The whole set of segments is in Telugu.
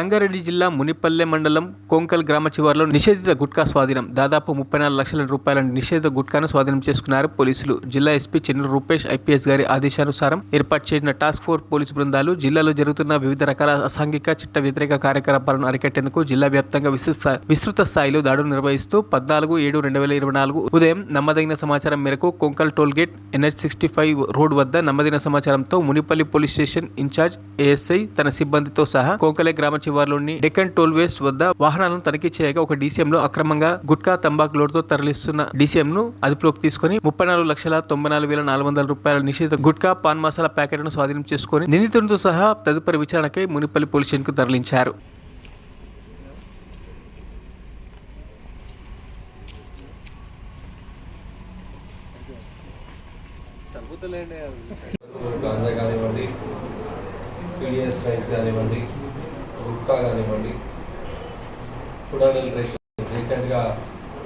సంగారెడ్డి జిల్లా మునిపల్లె మండలం కొంకల్ గ్రామ చివర్లో నిషేధిత గుట్కా స్వాధీనం. దాదాపు 34 లక్షల రూపాయల నిషేధిత గుట్కాను స్వాధీనం చేసుకున్నారు పోలీసులు. జిల్లా ఎస్పీ చెన్నూరు రూపేష్ ఐపీఎస్ గారి ఆదేశానుసారం ఏర్పాటు చేసిన టాస్క్ ఫోర్స్ పోలీసు బృందాలు జిల్లాలో జరుగుతున్న వివిధ రకాల అసాంఘిక చట్ట వ్యతిరేక కార్యకలాపాలను అరికట్టేందుకు జిల్లా వ్యాప్తంగా విస్తృత స్థాయిలో దాడులు నిర్వహిస్తూ 14/7/2024 ఉదయం నమ్మదగిన సమాచారం మేరకు కొంకల్ టోల్గేట్ NH65 రోడ్ వద్ద నమ్మదగిన సమాచారంతో Munipalli police station in charge ASI తన సిబ్బందితో సహా కొంకలే గ్రామ చివర్లోని డెక్కన్ టోల్ వేస్ట్ వద్ద వాహనాలను తనిఖీ చేయగా ఒక డీసీఎంలో అక్రమంగా గుట్కా తంబాకు లోడ్తో తరలిస్తున్న డీసీఎంను అదుపులోకి తీసుకుని 34,94,400 రూపాయల నిషేధిత గుట్కా పాన్ మసాలా ప్యాకెట్ను స్వాధీనం చేసుకుని నిందితుడితో సహా తదుపరి విచారణకై మునిపల్లి పోలీస్ స్టేషన్ కు తరలించారు. గాంజా కానివ్వండి, పీడిఎస్ రైస్ కానివ్వండి, గుట్కా కానివ్వండి, ఫుడ్ అడల్ట్రేషన్, రీసెంట్గా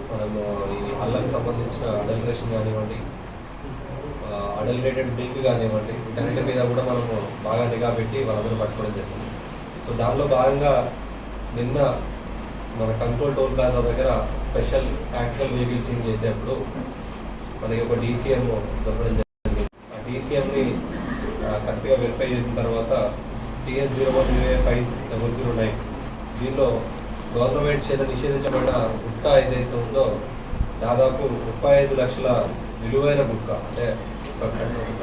మనము ఈ అల్లంకి సంబంధించిన అడల్ట్రేషన్ కానివ్వండి, అడల్టరేటెడ్ మిల్క్ కానివ్వండి, వీటన్నిటి మీద కూడా మనము బాగా నిఘా పెట్టి వాళ్ళందరూ పట్టుకోవడం జరిగింది. సో దానిలో భాగంగా నిన్న మన కంట్రోల్ టోల్ ప్లాజా దగ్గర స్పెషల్ టాక్టికల్ వెహికల్ చేంజ్ చేసేప్పుడు మనకి ఒక డీసీఎం దొరకడం జరిగింది. ఆ డీసీఎంని కరెక్ట్గా వెరిఫై చేసిన తర్వాత TS01UA5009 దీనిలో గవర్నమెంట్ చేత నిషేధించబడిన గుట్కా ఏదైతే ఉందో దాదాపు 35 లక్షల విలువైన గుట్కా, అంటే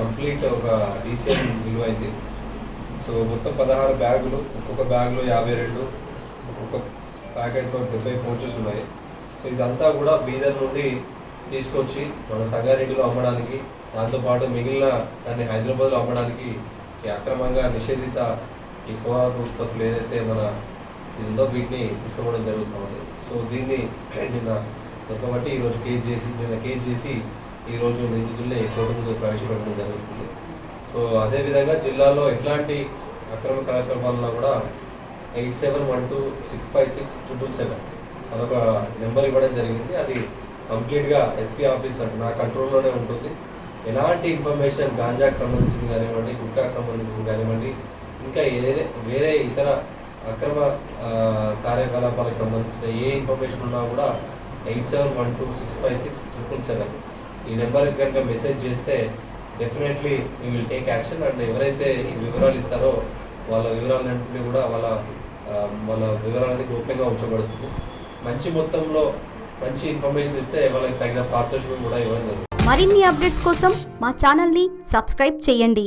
కంప్లీట్ ఒక డీసీఎం విలువైంది. సో మొత్తం 16 బ్యాగులు, ఒక్కొక్క బ్యాగ్లో 52, ఒక్కొక్క ప్యాకెట్లో 70 పౌచెస్ ఉన్నాయి. సో ఇదంతా కూడా బీదర్ నుండి తీసుకొచ్చి మన సంగారెడ్డిలో అమ్మడానికి, దాంతోపాటు మిగిలిన దాన్ని హైదరాబాద్లో అమ్మడానికి ఈ అక్రమంగా నిషేధిత ఈ పొగాకు ఉత్పత్తులు ఏదైతే మన ఇది ఉందో వీటిని తీసుకోవడం జరుగుతుంది. సో దీన్ని నిన్న దొరకబట్టి ఈరోజు కేసు చేసి ఈరోజు నిందితుల్ని కోర్టు ముందు ప్రవేశపెట్టడం జరుగుతుంది. సో అదేవిధంగా జిల్లాలో ఎట్లాంటి అక్రమ కార్యక్రమాలను కూడా 8712656227 అదొక నెంబర్ ఇవ్వడం జరిగింది. అది కంప్లీట్గా ఎస్పీ ఆఫీస్ అంటే నా కంట్రోల్లోనే ఉంటుంది. ఎలాంటి ఇన్ఫర్మేషన్ గాంజాకి సంబంధించింది కానివ్వండి, గుట్కాకు సంబంధించింది కానివ్వండి, ఇంకా వేరే ఇతర అక్రమ కార్యకలాపాలకు సంబంధించిన ఏ ఇన్ఫర్మేషన్ ఉన్నా కూడా 8712656777 ఈ నెంబర్కి కనుక మెసేజ్ చేస్తే definitely we will take action. And ఎవరైతే ఈ వివరాలు ఇస్తారో వాళ్ళ వివరాలన్నింటినీ కూడా వాళ్ళ వివరాలన్నీ గోప్యంగా ఉంచబడుతుంది. మంచి మొత్తంలో మంచి ఇన్ఫర్మేషన్ ఇస్తే వాళ్ళకి తగిన పారితోషికం కూడా ఇవ్వడం జరుగుతుంది. మరిన్ని అప్డేట్స్ కోసం మా ఛానల్ని సబ్స్క్రైబ్ చేయండి.